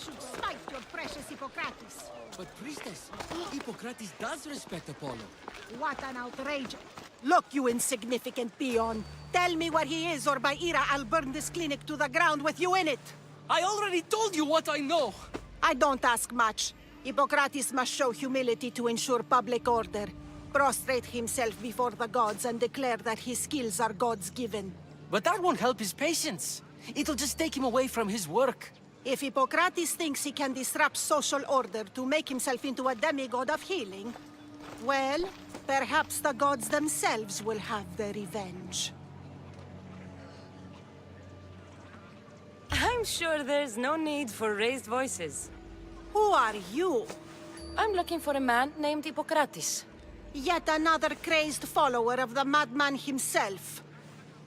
should spite your precious Hippokrates. But priestess, Hippokrates does respect Apollo. What an outrage! Look, you insignificant peon. Tell me where he is, or by Ira, I'll burn this clinic to the ground with you in it. I already told you what I know! I don't ask much. Hippokrates must show humility to ensure public order. Prostrate himself before the gods and declare that his skills are gods given. But that won't help his patients. It'll just take him away from his work. If Hippokrates thinks he can disrupt social order to make himself into a demigod of healing, well, perhaps the gods themselves will have their revenge. I'm sure there's no need for raised voices. Who are you? I'm looking for a man named Hippokrates. Yet another crazed follower of the madman himself.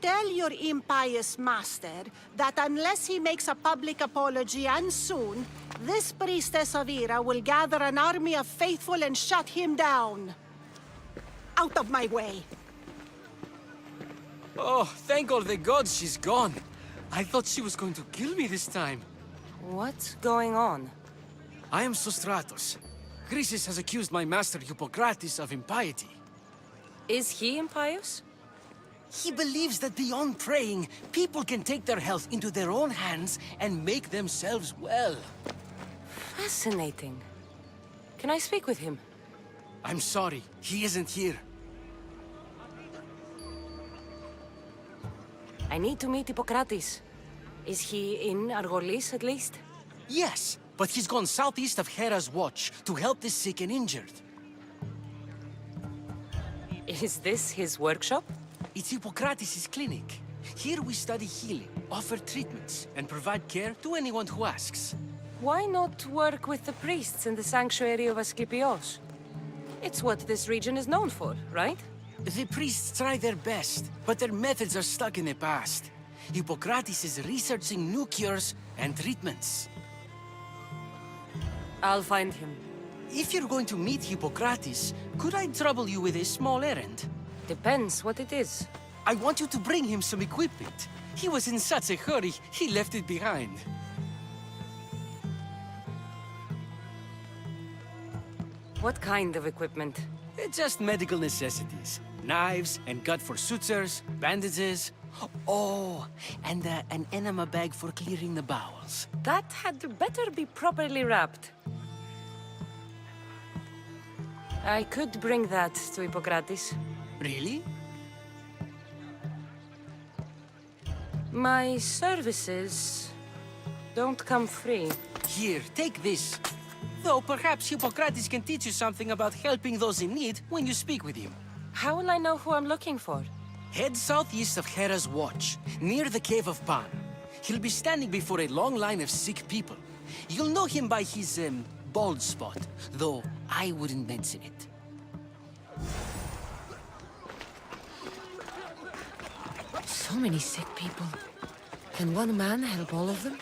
Tell your impious master that unless he makes a public apology, and soon, this priestess of Ira will gather an army of faithful and shut him down. Out of my way! Oh, thank all the gods she's gone. I thought she was going to kill me this time. What's going on? I am Sostratos. Chrysis has accused my master Hippokrates of impiety. Is he impious? He believes that beyond praying, people can take their health into their own hands and make themselves well. Fascinating. Can I speak with him? I'm sorry, he isn't here. I need to meet Hippokrates. Is he in Argolis, at least? Yes, but he's gone southeast of Hera's watch to help the sick and injured. Is this his workshop? It's Hippokrates' clinic. Here we study healing, offer treatments, and provide care to anyone who asks. Why not work with the priests in the sanctuary of Asclepios? It's what this region is known for, right? The priests try their best, but their methods are stuck in the past. Hippokrates is researching new cures and treatments. I'll find him. If you're going to meet Hippokrates, could I trouble you with a small errand? Depends what it is. I want you to bring him some equipment. He was in such a hurry, he left it behind. What kind of equipment? Just medical necessities. Knives and gut for sutures, bandages. Oh, and an enema bag for clearing the bowels. That had better be properly wrapped. I could bring that to Hippokrates. Really? My services don't come free. Here, take this. Though perhaps Hippokrates can teach you something about helping those in need when you speak with him. How will I know who I'm looking for? Head southeast of Hera's watch, near the Cave of Pan. He'll be standing before a long line of sick people. You'll know him by his, bald spot, though I wouldn't mention it. So many sick people. Can one man help all of them?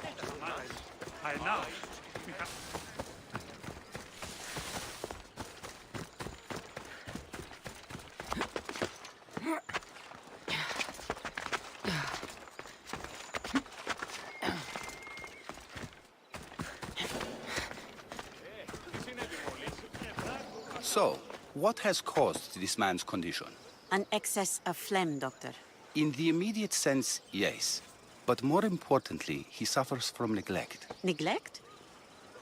So, what has caused this man's condition? An excess of phlegm, Doctor. In the immediate sense, yes. But more importantly, he suffers from neglect. Neglect?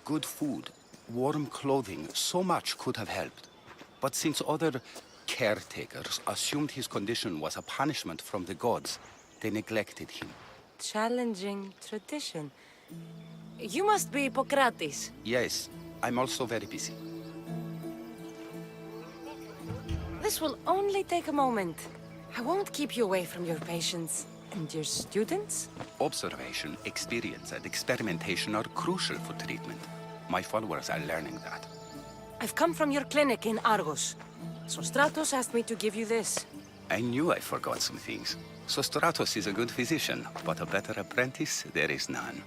Good food, warm clothing, so much could have helped. But since other caretakers assumed his condition was a punishment from the gods, they neglected him. Challenging tradition. You must be Hippokrates. Yes, I'm also very busy. This will only take a moment. I won't keep you away from your patients. And your students? Observation, experience, and experimentation are crucial for treatment. My followers are learning that. I've come from your clinic in Argos. Sostratos asked me to give you this. I knew I forgot some things. Sostratos is a good physician, but a better apprentice there is none.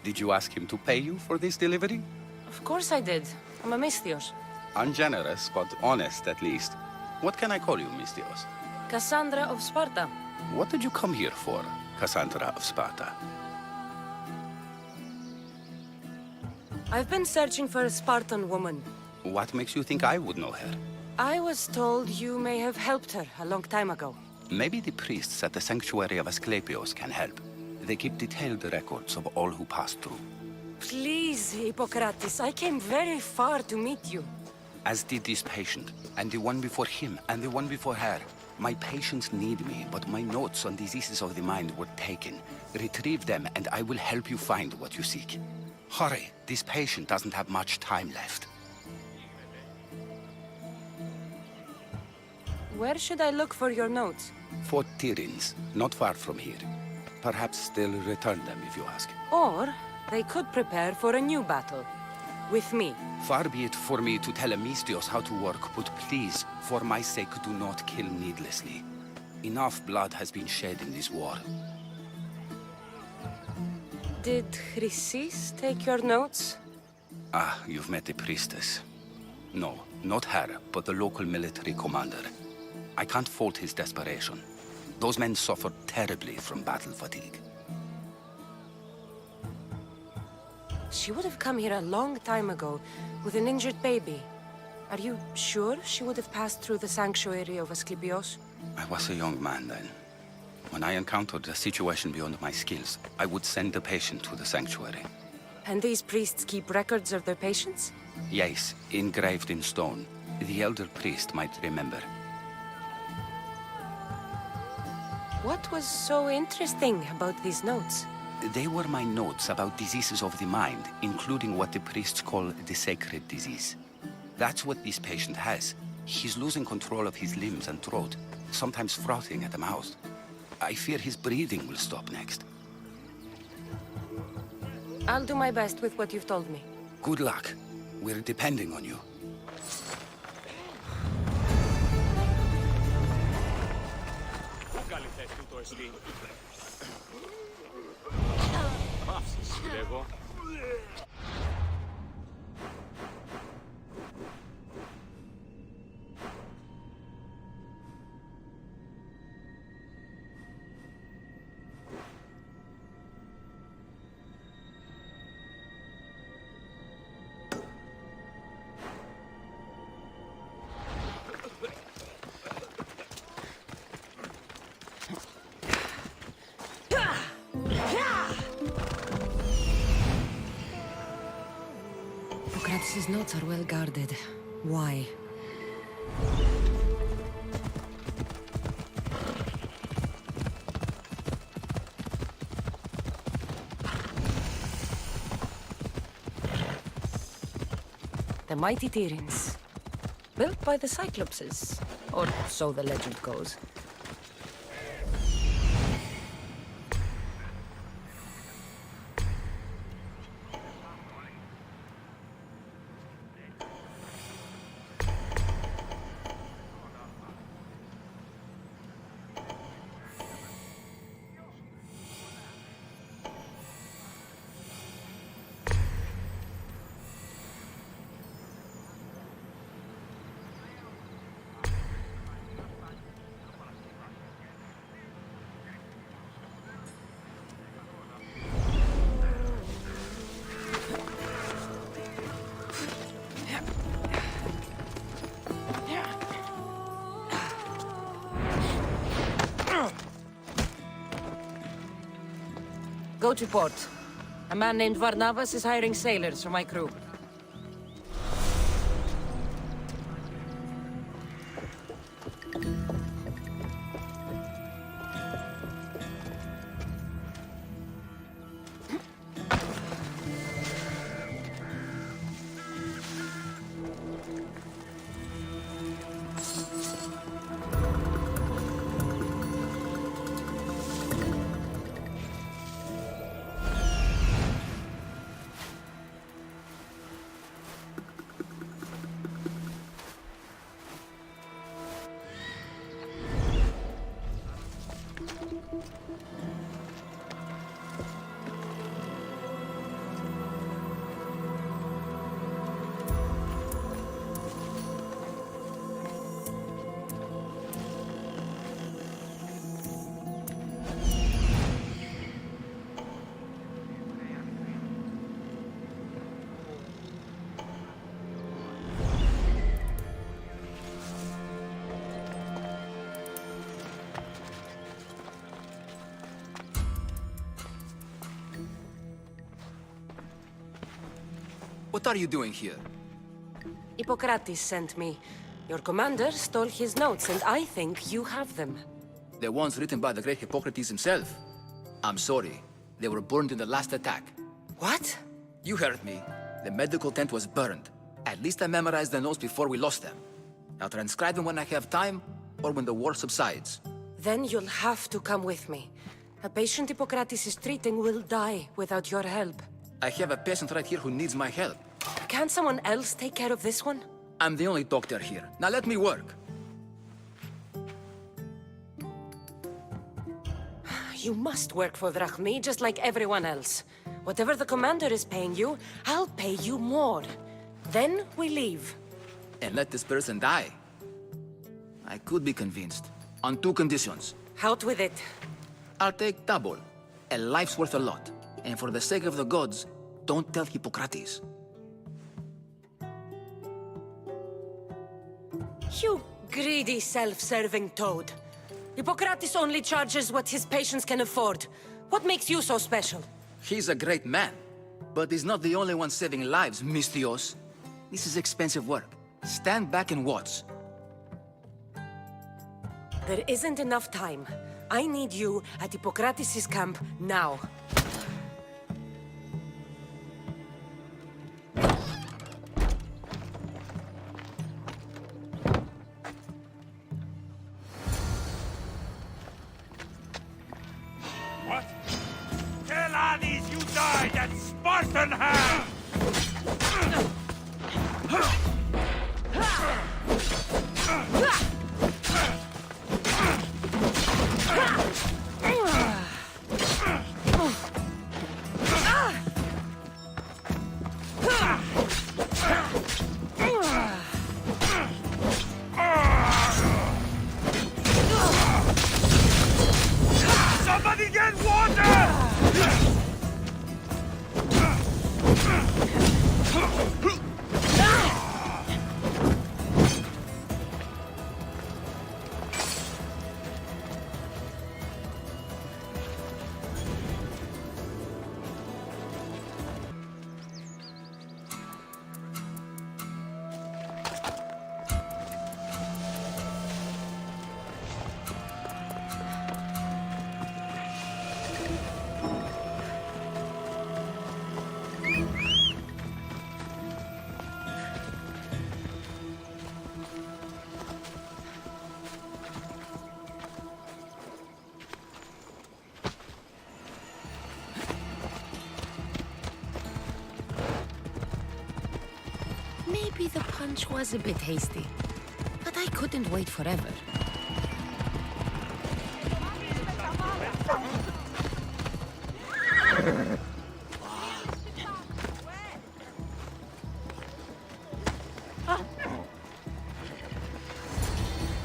Did you ask him to pay you for this delivery? Of course I did. I'm a Misthios. Ungenerous, but honest at least. What can I call you, Misthios? Kassandra of Sparta. What did you come here for, Kassandra of Sparta? I've been searching for a Spartan woman. What makes you think I would know her? I was told you may have helped her a long time ago. Maybe the priests at the sanctuary of Asclepios can help. They keep detailed records of all who passed through. Please, Hippokrates, I came very far to meet you. As did this patient, and the one before him, and the one before her. My patients need me, but my notes on diseases of the mind were taken. Retrieve them, and I will help you find what you seek. Hurry, this patient doesn't have much time left. Where should I look for your notes? For Tyrins, not far from here. Perhaps they'll return them if you ask. Or they could prepare for a new battle. With me. Far be it for me to tell Amistios how to work, but please, for my sake, do not kill needlessly. Enough blood has been shed in this war. Did Chrysis take your notes? Ah, you've met the priestess. No, not her, but the local military commander. I can't fault his desperation. Those men suffered terribly from battle fatigue. She would have come here a long time ago, with an injured baby. Are you sure she would have passed through the sanctuary of Asclepios? I was a young man then. When I encountered a situation beyond my skills, I would send the patient to the sanctuary. And these priests keep records of their patients? Yes, engraved in stone. The elder priest might remember. What was so interesting about these notes? They were my notes about diseases of the mind, including what the priests call the sacred disease. That's what this patient has. He's losing control of his limbs and throat, sometimes frothing at the mouth. I fear his breathing will stop next. I'll do my best with what you've told me. Good luck. We're depending on you. Hippokrates' notes are well guarded. Why? The mighty Tyrins. Built by the Cyclopses. Or so the legend goes. Go to port. A man named Varnavas is hiring sailors for my crew. What are you doing here? Hippokrates sent me. Your commander stole his notes, and I think you have them. The ones written by the great Hippokrates himself. I'm sorry. They were burned in the last attack. What? You heard me. The medical tent was burned. At least I memorized the notes before we lost them. I'll transcribe them when I have time, or when the war subsides. Then you'll have to come with me. A patient Hippokrates is treating will die without your help. I have a patient right here who needs my help. Can't someone else take care of this one? I'm the only doctor here. Now let me work. You must work for Drachmi, just like everyone else. Whatever the commander is paying you, I'll pay you more. Then we leave. And let this person die. I could be convinced. On 2 conditions. Out with it. I'll take double. A life's worth a lot. And for the sake of the gods, don't tell Hippokrates. You greedy, self-serving toad. Hippokrates only charges what his patients can afford. What makes you so special? He's a great man. But he's not the only one saving lives, Mystios. This is expensive work. Stand back and watch. There isn't enough time. I need you at Hippokrates' camp now. What? Tell Hades you died at Spartan hand! Somebody get water! Maybe the punch was a bit hasty, but I couldn't wait forever.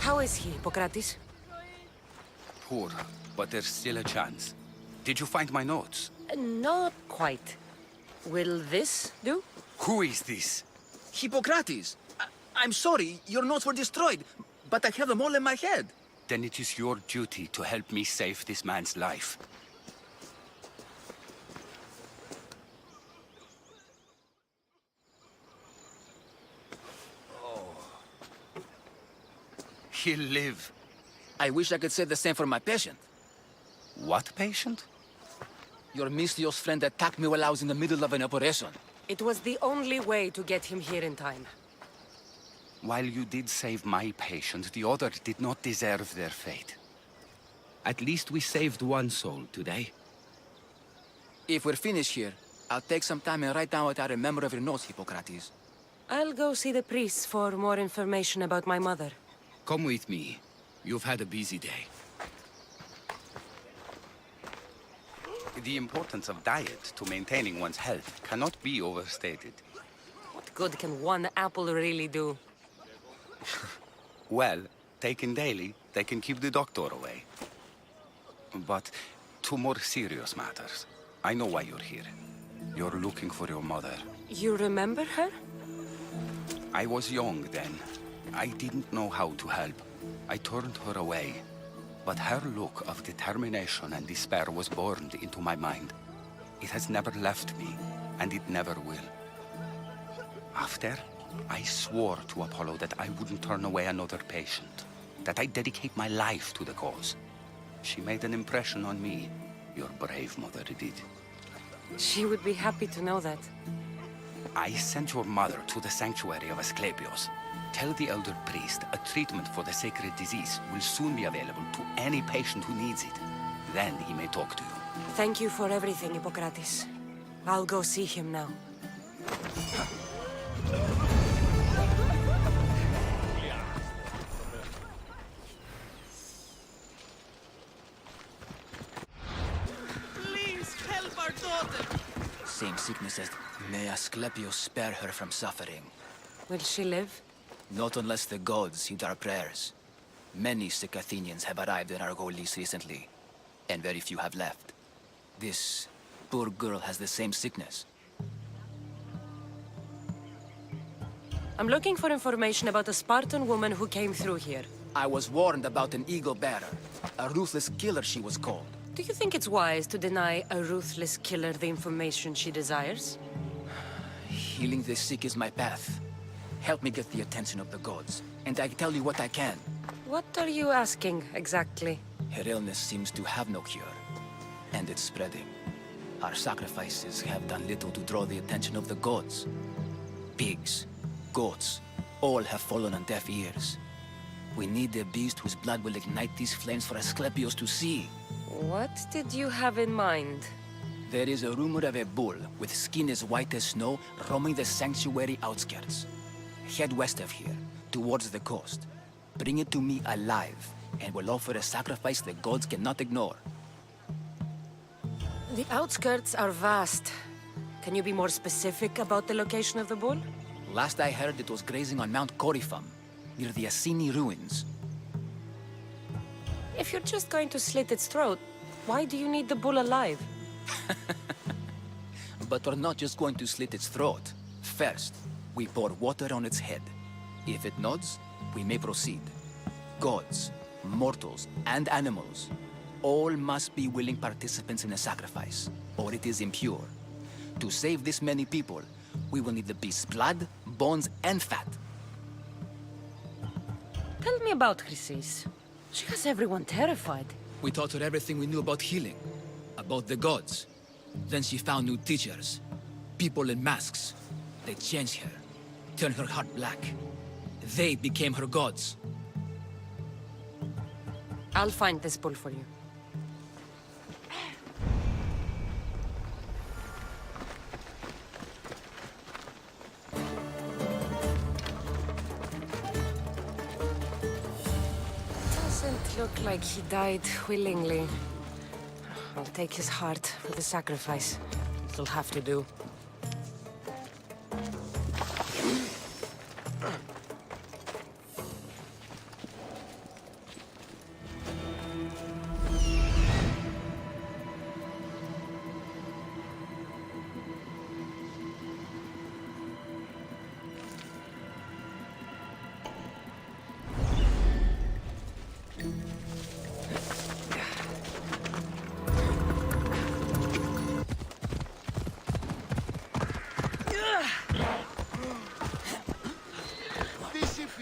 How is he, Hippokrates? Poor, but there's still a chance. Did you find my notes? Not quite. Will this do? Who is this? Hippokrates! I'm sorry, your notes were destroyed, but I have them all in my head. Then it is your duty to help me save this man's life. He'll live. I wish I could say the same for my patient. What patient? Your Mystios friend attacked me while I was in the middle of an operation. It was the only way to get him here in time. While you did save my patient, the other did not deserve their fate. At least we saved one soul today. If we're finished here, I'll take some time and write down what I remember of your notes, Hippokrates. I'll go see the priests for more information about my mother. Come with me. You've had a busy day. The importance of diet to maintaining one's health cannot be overstated. What good can one apple really do? Well, taken daily, they can keep the doctor away. But to more serious matters, I know why you're here. You're looking for your mother. You remember her? I was young then. I didn't know how to help. I turned her away. But her look of determination and despair was burned into my mind. It has never left me, and it never will. After, I swore to Apollo that I wouldn't turn away another patient, that I'd dedicate my life to the cause. She made an impression on me. Your brave mother did. She would be happy to know that. I sent your mother to the sanctuary of Asclepios. Tell the elder priest a treatment for the sacred disease will soon be available to any patient who needs it. Then he may talk to you. Thank you for everything, Hippokrates. I'll go see him now. Please help our daughter. Same sickness as... May Asclepios spare her from suffering. Will she live? Not unless the gods heed our prayers. Many sick Athenians have arrived in Argolis recently, and very few have left. This poor girl has the same sickness. I'm looking for information about a Spartan woman who came through here. I was warned about an eagle bearer. A ruthless killer, she was called. Do you think it's wise to deny a ruthless killer the information she desires? Healing the sick is my path. Help me get the attention of the gods, and I tell you what I can. What are you asking, exactly? Her illness seems to have no cure, and it's spreading. Our sacrifices have done little to draw the attention of the gods. Pigs, goats, all have fallen on deaf ears. We need a beast whose blood will ignite these flames for Asclepios to see. What did you have in mind? There is a rumor of a bull with skin as white as snow roaming the sanctuary outskirts. Head west of here, towards the coast. Bring it to me alive, and we'll offer a sacrifice the gods cannot ignore. The outskirts are vast. Can you be more specific about the location of the bull? Last I heard, it was grazing on Mount Coryphum, near the Assini ruins. If you're just going to slit its throat, why do you need the bull alive? But we're not just going to slit its throat. First, we pour water on its head. If it nods, we may proceed. Gods, mortals, and animals, all must be willing participants in a sacrifice, or it is impure. To save this many people, we will need the beast's blood, bones, and fat. Tell me about Chrysis. She has everyone terrified. We taught her everything we knew about healing, about the gods. Then she found new teachers, people in masks. They changed her, turned her heart black. They became her gods. I'll find this bull for you. Doesn't look like he died willingly. I'll take his heart for the sacrifice. It'll have to do.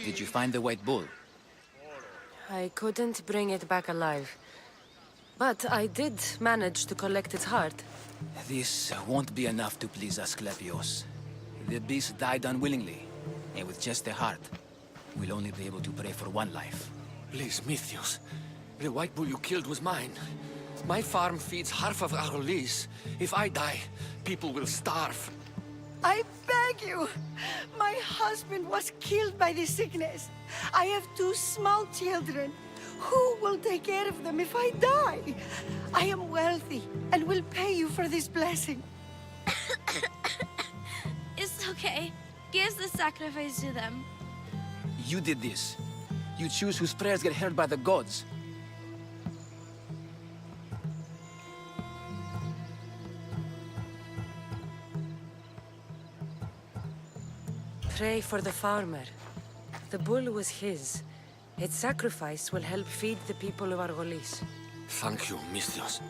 Did you find the white bull? I couldn't bring it back alive. But I did manage to collect its heart. This won't be enough to please Asclepios. The beast died unwillingly, and with just the heart, we'll only be able to pray for one life. Please, Mythios. The white bull you killed was mine. My farm feeds half of Argolis. If I die, people will starve. I beg you! My husband was killed by this sickness. I have 2 small children. Who will take care of them if I die? I am wealthy and will pay you for this blessing. It's okay. Give the sacrifice to them. You did this. You choose whose prayers get heard by the gods. Pray for the farmer. The bull was his. Its sacrifice will help feed the people of Argolis. Thank you, Mythios.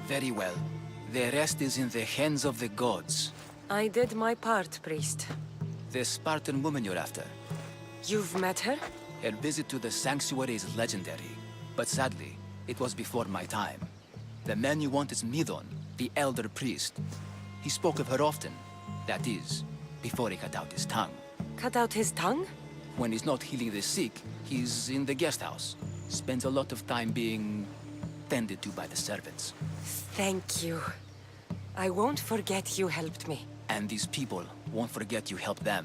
Very well. The rest is in the hands of the gods. I did my part, priest. The Spartan woman you're after. You've met her? Her visit to the sanctuary is legendary, but sadly, it was before my time. The man you want is Midon, the elder priest. He spoke of her often. That is, before he cut out his tongue. Cut out his tongue? When he's not healing the sick, he's in the guest house. Spends a lot of time being tended to by the servants. Thank you. I won't forget you helped me. And these people won't forget you helped them.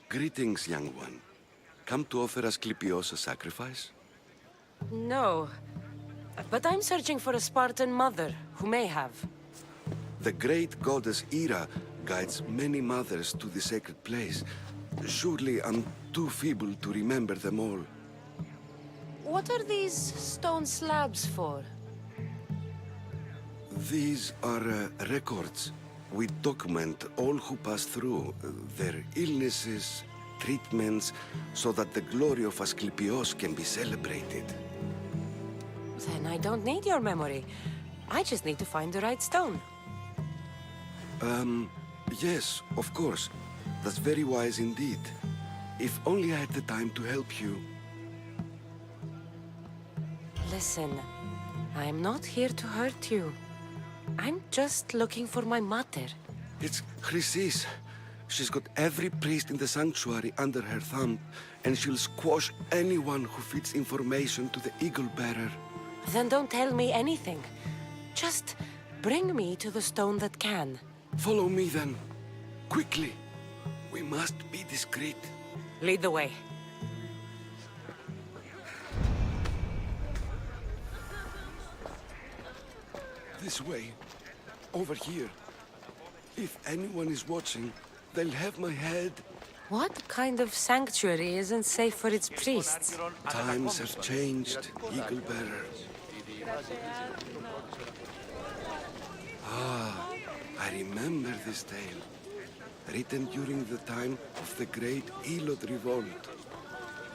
Greetings, young one. Come to offer Asclepios a sacrifice? No. But I'm searching for a Spartan mother who may have. The great goddess Ira guides many mothers to the sacred place. Surely I'm too feeble to remember them all. What are these stone slabs for? These are records. We document all who pass through, their illnesses, treatments, so that the glory of Asclepios can be celebrated. Then I don't need your memory. I just need to find the right stone. Yes, of course. That's very wise indeed. If only I had the time to help you. Listen, I'm not here to hurt you. I'm just looking for my mother. It's Chrysis. She's got every priest in the sanctuary under her thumb, and she'll squash anyone who feeds information to the Eagle Bearer. Then don't tell me anything. Just bring me to the stone that can. Follow me then. Quickly. We must be discreet. Lead the way. This way. Over here. If anyone is watching, they'll have my head. What kind of sanctuary isn't safe for its priests? Times have changed, Eagle Bearer. Ah, I remember this tale. Written during the time of the great Elod revolt.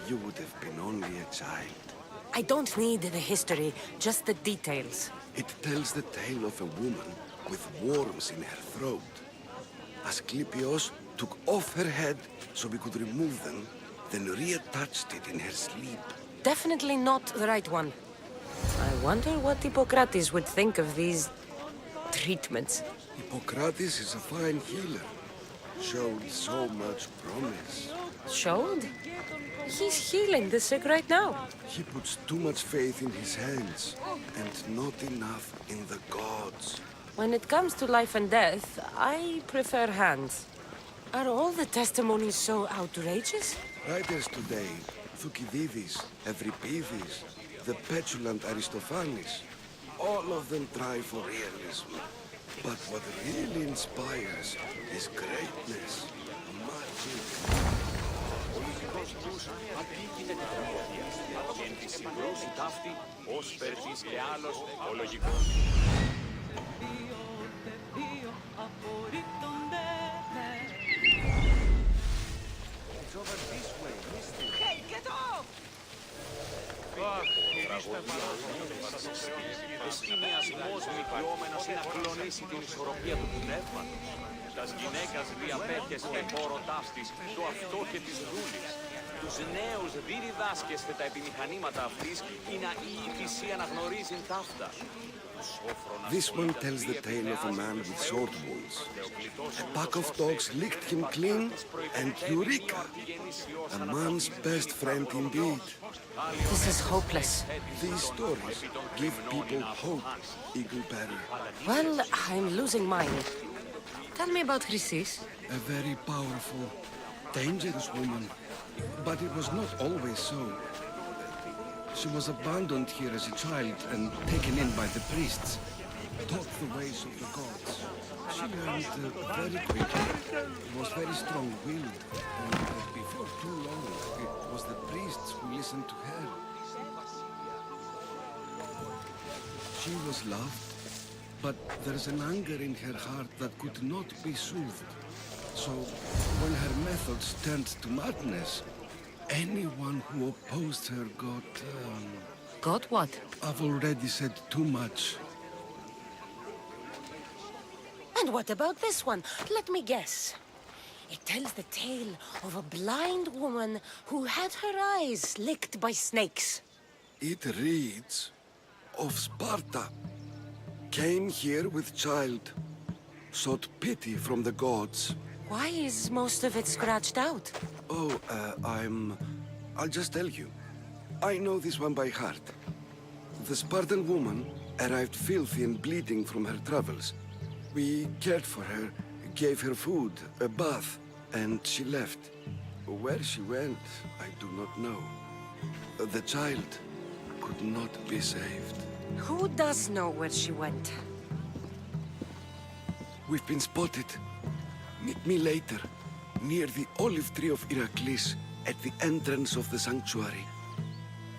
You would have been only a child. I don't need the history, just the details. It tells the tale of a woman with worms in her throat. Asclepios took off her head so we could remove them, then reattached it in her sleep. Definitely not the right one. I wonder what Hippokrates would think of these treatments. Hippokrates is a fine healer. Showed so much promise. Showed? He's healing the sick right now. He puts too much faith in his hands, and not enough in the gods. When it comes to life and death, I prefer hands. Are all the testimonies so outrageous? Writers today, Thucydides, Euripides, the petulant Aristophanes, all of them try for realism. But what really inspires is greatness, magic. Hey, get off! Εσκηνιασμός μικιόμενος είναι να κλονίσει την ισορροπία του πνεύματος. Τας γυναίκας διαπέτειες και πόρο ταύτης, το αυτό και της δούλης. Τους νέους δι διδάσκεστε τα επιμηχανήματα αυτής, ή να η θυσία να γνωρίζουν ταύτα. This one tells the tale of a man with sword wounds. A pack of dogs licked him clean, and Eureka! A man's best friend indeed. This is hopeless. These stories give people hope, Eagle Bearer. Well, I'm losing mine. Tell me about Chrysis. A very powerful, dangerous woman. But it was not always so. She was abandoned here as a child and taken in by the priests, taught the ways of the gods. She learned very quickly, was very strong-willed, and before too long, it was the priests who listened to her. She was loved, but there's an anger in her heart that could not be soothed. So, when her methods turned to madness, anyone who opposed her Got what? I've already said too much. And what about this one? Let me guess. It tells the tale of a blind woman who had her eyes licked by snakes. It reads of Sparta. Came here with child. Sought pity from the gods. Why is most of it scratched out? Oh, I'll just tell you. I know this one by heart. The Spartan woman arrived filthy and bleeding from her travels. We cared for her, gave her food, a bath, and she left. Where she went, I do not know. The child could not be saved. Who does know where she went? We've been spotted. Meet me later, near the olive tree of Heracles, at the entrance of the sanctuary.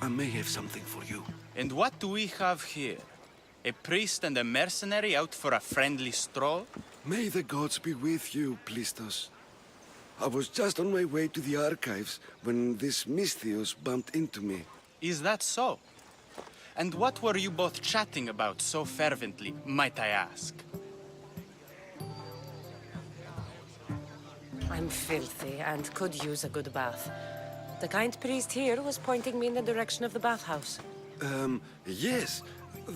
I may have something for you. And what do we have here? A priest and a mercenary out for a friendly stroll? May the gods be with you, Plistos. I was just on my way to the archives when this Misthios bumped into me. Is that so? And what were you both chatting about so fervently, might I ask? I'm filthy and could use a good bath. The kind priest here was pointing me in the direction of the bathhouse. Yes,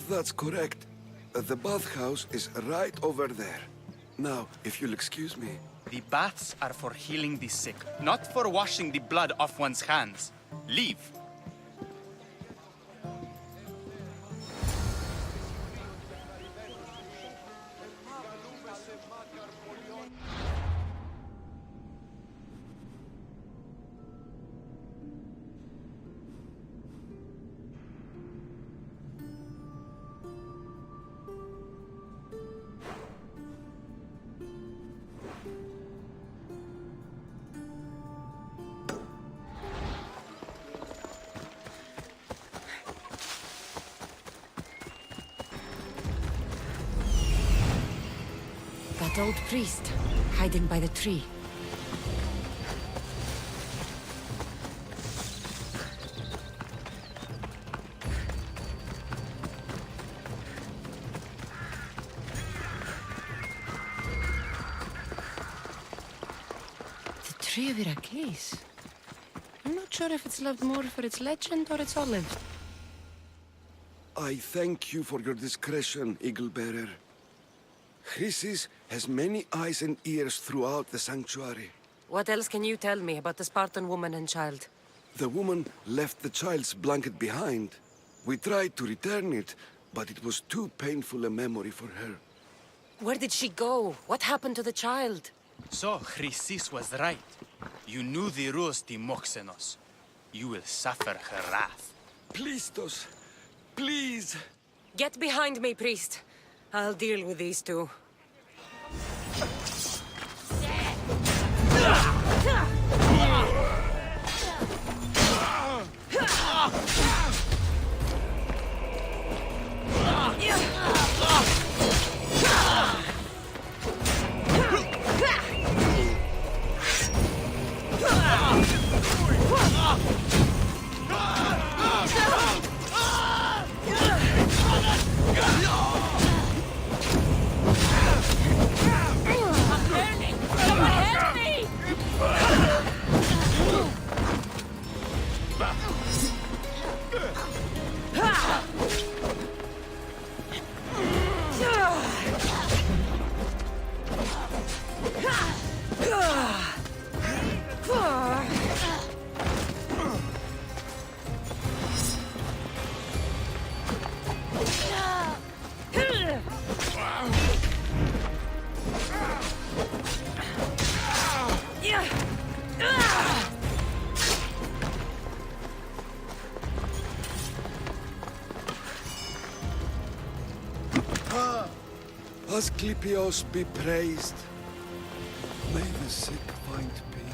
that's correct. The bathhouse is right over there. Now, if you'll excuse me. The baths are for healing the sick, not for washing the blood off one's hands. Leave. That old priest, hiding by the tree. The tree of Heracles. I'm not sure if it's loved more for its legend or its olives. I thank you for your discretion, Eagle-bearer. Chrysis has many eyes and ears throughout the sanctuary. What else can you tell me about the Spartan woman and child? The woman left the child's blanket behind. We tried to return it, but it was too painful a memory for her. Where did she go? What happened to the child? So, Chrysis was right. You knew the rules, Timoxenos. You will suffer her wrath. Plistos, please! Get behind me, priest. I'll deal with these two. Asclepios be praised. May the sick find peace.